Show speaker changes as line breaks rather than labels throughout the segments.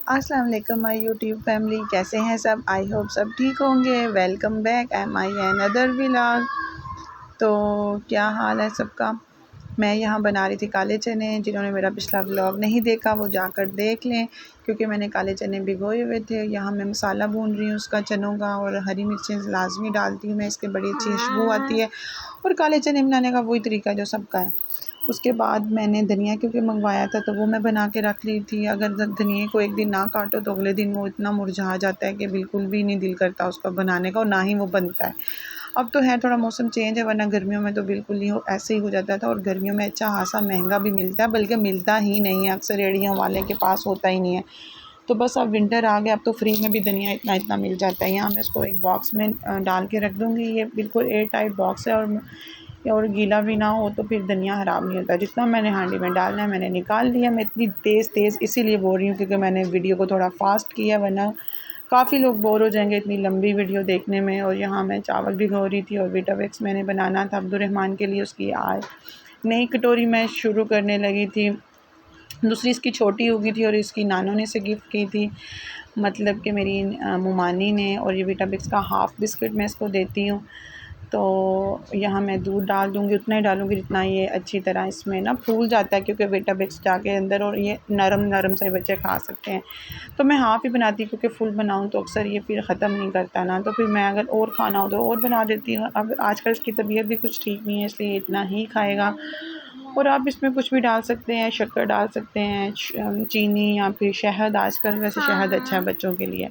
अस्सलाम वालेकुम my YouTube family, कैसे हैं सब। आई होप सब ठीक होंगे। Welcome back am my another vlog. तो क्या हाल है सबका। मैं यहाँ बना रही थी काले चने। जिन्होंने मेरा पिछला व्लॉग नहीं देखा वो जाकर देख लें, क्योंकि मैंने काले चने भिगोए हुए थे। यहाँ मैं मसाला भून रही हूँ उसका, चनों का, और हरी मिर्चें लाजमी डालती हूँ मैं, इसके बड़ी अच्छी खुशबू आती है। और काले चने बनाने का वही तरीका जो सबका है। उसके बाद मैंने धनिया क्योंकि मंगवाया था तो वो मैं बना के रख ली थी। अगर धनिया को एक दिन ना काटो तो अगले दिन वो इतना मुरझा जाता है कि बिल्कुल भी नहीं दिल करता उसको बनाने का, और ना ही वो बनता है। अब तो है थोड़ा मौसम चेंज है, वरना गर्मियों में तो बिल्कुल ही ऐसे ही हो जाता था। और गर्मियों में अच्छा खासा महंगा भी मिलता है, बल्कि मिलता ही नहीं है, अक्सर रेहड़ियों वाले के पास होता ही नहीं है। तो बस अब विंटर आ गया, अब तो फ्री में भी धनिया इतना इतना मिल जाता है। यहाँ मैं इसको एक बॉक्स में डाल के रख दूँगी। ये बिल्कुल एयर टाइट बॉक्स है, और गीला भी ना हो तो फिर धनिया ख़राब नहीं होता। जितना मैंने हांडी में डालना है मैंने निकाल लिया। मैं इतनी तेज़ इसीलिए बोल रही हूँ क्योंकि मैंने वीडियो को थोड़ा फास्ट किया, वरना काफ़ी लोग बोर हो जाएंगे इतनी लंबी वीडियो देखने में। और यहाँ मैं चावल भिगो रही थी और वीटावेक्स मैंने बनाना था अब्दुर्रहमान के लिए। उसकी आज नई कटोरी मैं शुरू करने लगी थी। दूसरी इसकी छोटी हो गई थी और इसकी नानों ने से गिफ्ट की थी, मतलब कि मेरी मुमानी ने। और ये वीटावेक्स का हाफ़ बिस्किट मैं इसको देती हूँ। तो यहाँ मैं दूध डाल दूँगी, उतना ही डालूँगी जितना ये अच्छी तरह इसमें ना फूल जाता है, क्योंकि विटामिक्स जाके अंदर, और ये नरम नरम से बच्चे खा सकते हैं। तो मैं हाफ़ ही बनाती हूँ, क्योंकि फुल बनाऊँ तो अक्सर ये फिर ख़त्म नहीं करता ना, तो फिर मैं अगर और खाना हो तो और बना देती हूँ। अब आजकल इसकी तबीयत भी कुछ ठीक नहीं है, इसलिए इतना ही खाएगा। और आप इसमें कुछ भी डाल सकते हैं, शक्कर डाल सकते हैं, चीनी, या फिर शहद। आजकल वैसे शहद अच्छा है बच्चों के लिए।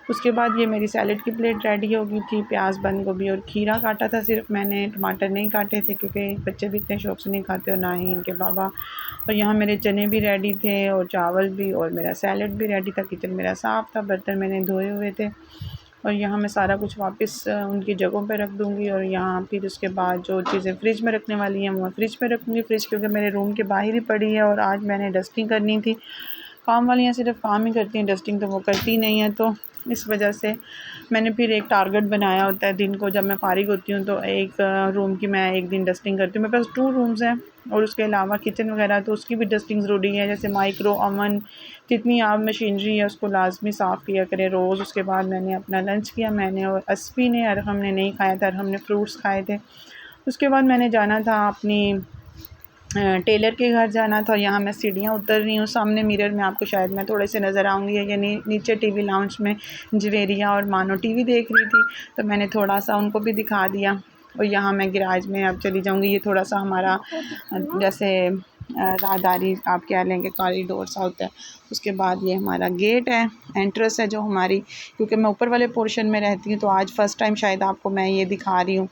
उसके बाद ये मेरी सैलड की प्लेट रेडी हो गई थी। प्याज, बंद गोभी और खीरा काटा था सिर्फ मैंने, टमाटर नहीं काटे थे क्योंकि बच्चे भी इतने शौक से नहीं खाते, और ना ही इनके बाबा। और यहाँ मेरे चने भी रेडी थे, और चावल भी, और मेरा सैलड भी रेडी था। किचन मेरा साफ़ था, बर्तन मैंने धोए हुए थे। और यहाँ मैं सारा कुछ वापस उनकी जगहों पे रख दूँगी। और यहाँ फिर उसके बाद जो चीज़ें फ्रिज में रखने वाली हैं वो मैं फ्रिज में रखूँगी। फ्रिज क्योंकि मेरे रूम के बाहर ही पड़ी है, और आज मैंने डस्टिंग करनी थी। काम वालियाँ सिर्फ काम ही करती हैं, डस्टिंग तो वो करती नहीं है। तो इस वजह से मैंने फिर एक टारगेट बनाया होता है दिन को, जब मैं फ़ारिग होती हूँ तो एक रूम की मैं एक दिन डस्टिंग करती हूँ। मेरे पास 2 रूम्स हैं, और उसके अलावा किचन वगैरह तो उसकी भी डस्टिंग ज़रूरी है। जैसे माइक्रो ओवन, जितनी आप मशीनरी है उसको लाजमी साफ़ किया करें रोज़। उसके बाद मैंने अपना लंच किया, मैंने और अस्फी ने। अरहम ने नहीं खाया था, अरहम ने फ्रूट्स खाए थे। उसके बाद मैंने जाना था अपनी टेलर के घर जाना था। और यहाँ मैं सीढ़ियाँ उतर रही हूँ। सामने मिरर में आपको शायद मैं थोड़े से नज़र आऊँगी, यानी नीचे टीवी लाउंज में जवेरिया और मानो टीवी देख रही थी, तो मैंने थोड़ा सा उनको भी दिखा दिया। और यहाँ मैं गैराज में अब चली जाऊँगी। ये थोड़ा सा हमारा जैसे राहदारी आप कह लेंगे, कॉरिडोर सा होता है। उसके बाद ये हमारा गेट है, एंट्रेंस है जो हमारी, क्योंकि मैं ऊपर वाले पोर्शन में रहती हूँ तो आज फ़र्स्ट टाइम शायद आपको मैं ये दिखा रही हूँ।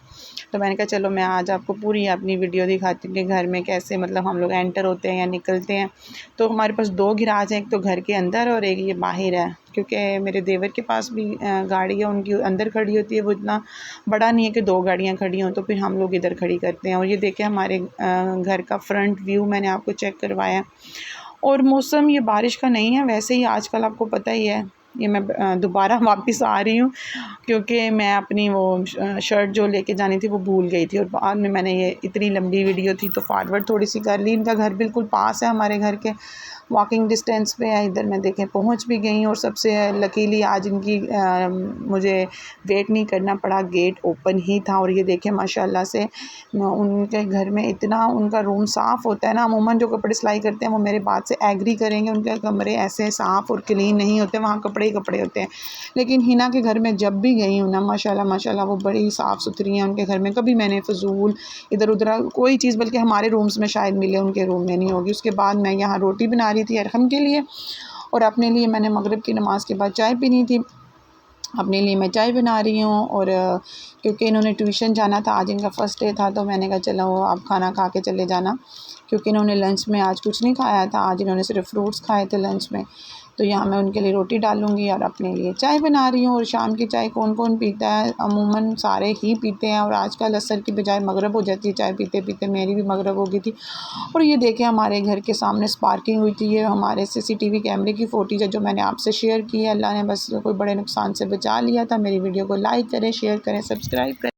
तो मैंने कहा चलो मैं आज आपको पूरी अपनी वीडियो दिखाती हूँ कि घर में कैसे मतलब हम लोग एंटर होते हैं या निकलते हैं। तो हमारे पास 2 गैराज हैं, एक तो घर के अंदर और एक ये बाहर है, क्योंकि मेरे देवर के पास भी गाड़ी है, उनकी अंदर खड़ी होती है। वो इतना बड़ा नहीं है कि 2 गाड़ियाँ खड़ी हों, तो फिर हम लोग इधर खड़ी करते हैं। और ये देखें हमारे घर का फ्रंट व्यू मैंने आपको चेक करवाया। और मौसम ये बारिश का नहीं है, वैसे ही आजकल आपको पता ही है। ये मैं दोबारा वापस आ रही हूँ, क्योंकि मैं अपनी वो शर्ट जो लेके जानी थी वो भूल गई थी, और बाद में मैंने ये इतनी लंबी वीडियो थी तो फॉरवर्ड थोड़ी सी कर ली। इनका घर बिल्कुल पास है, हमारे घर के वॉकिंग डिस्टेंस पे है। इधर मैं देखें पहुंच भी गई। और सबसे लकीली आज इनकी मुझे वेट नहीं करना पड़ा, गेट ओपन ही था। और ये देखें माशाल्लाह से उनके घर में इतना उनका रूम साफ़ होता है ना। अमूमन जो कपड़े सिलाई करते हैं वो मेरे बात से एग्री करेंगे, उनके कमरे ऐसे साफ़ और क्लीन नहीं होते, वहाँ कपड़े ही कपड़े होते हैं। लेकिन हिना के घर में जब भी गई हूँ ना, माशाल्लाह माशाल्लाह वो बड़ी साफ़ सुथरी हैं उनके घर में। कभी मैंने फ़जूल इधर उधर कोई चीज़, बल्कि हमारे रूम्स में शायद मिले, उनके रूम में नहीं होगी। उसके बाद मैं यहाँ रोटी बना रही थी अरहम के लिए, और अपने लिए मैंने मगरिब की नमाज़ के बाद चाय पीनी थी। अपने लिए मैं चाय बना रही हूँ। और क्योंकि इन्होंने ट्यूशन जाना था, आज इनका फ़र्स्ट डे था, तो मैंने कहा चलो आप खाना खा के चले जाना, क्योंकि इन्होंने लंच में आज कुछ नहीं खाया था। आज इन्होंने सिर्फ फ्रूट्स खाए थे लंच में। तो यहाँ मैं उनके लिए रोटी डालूँगी और अपने लिए चाय बना रही हूँ। और शाम की चाय कौन कौन पीता है, अमूमन सारे ही पीते हैं। और आजकल असर की बजाय मगरिब हो जाती है चाय पीते पीते, मेरी भी मगरिब हो गई थी। और ये देखें हमारे घर के सामने स्पार्किंग हुई थी। ये हमारे सीसीटीवी कैमरे की फ़ुटेज है जो मैंने आपसे शेयर की है। अल्लाह ने बस कोई बड़े नुकसान से बचा लिया था। मेरी वीडियो को लाइक करें, शेयर करें, सब्सक्राइब करें।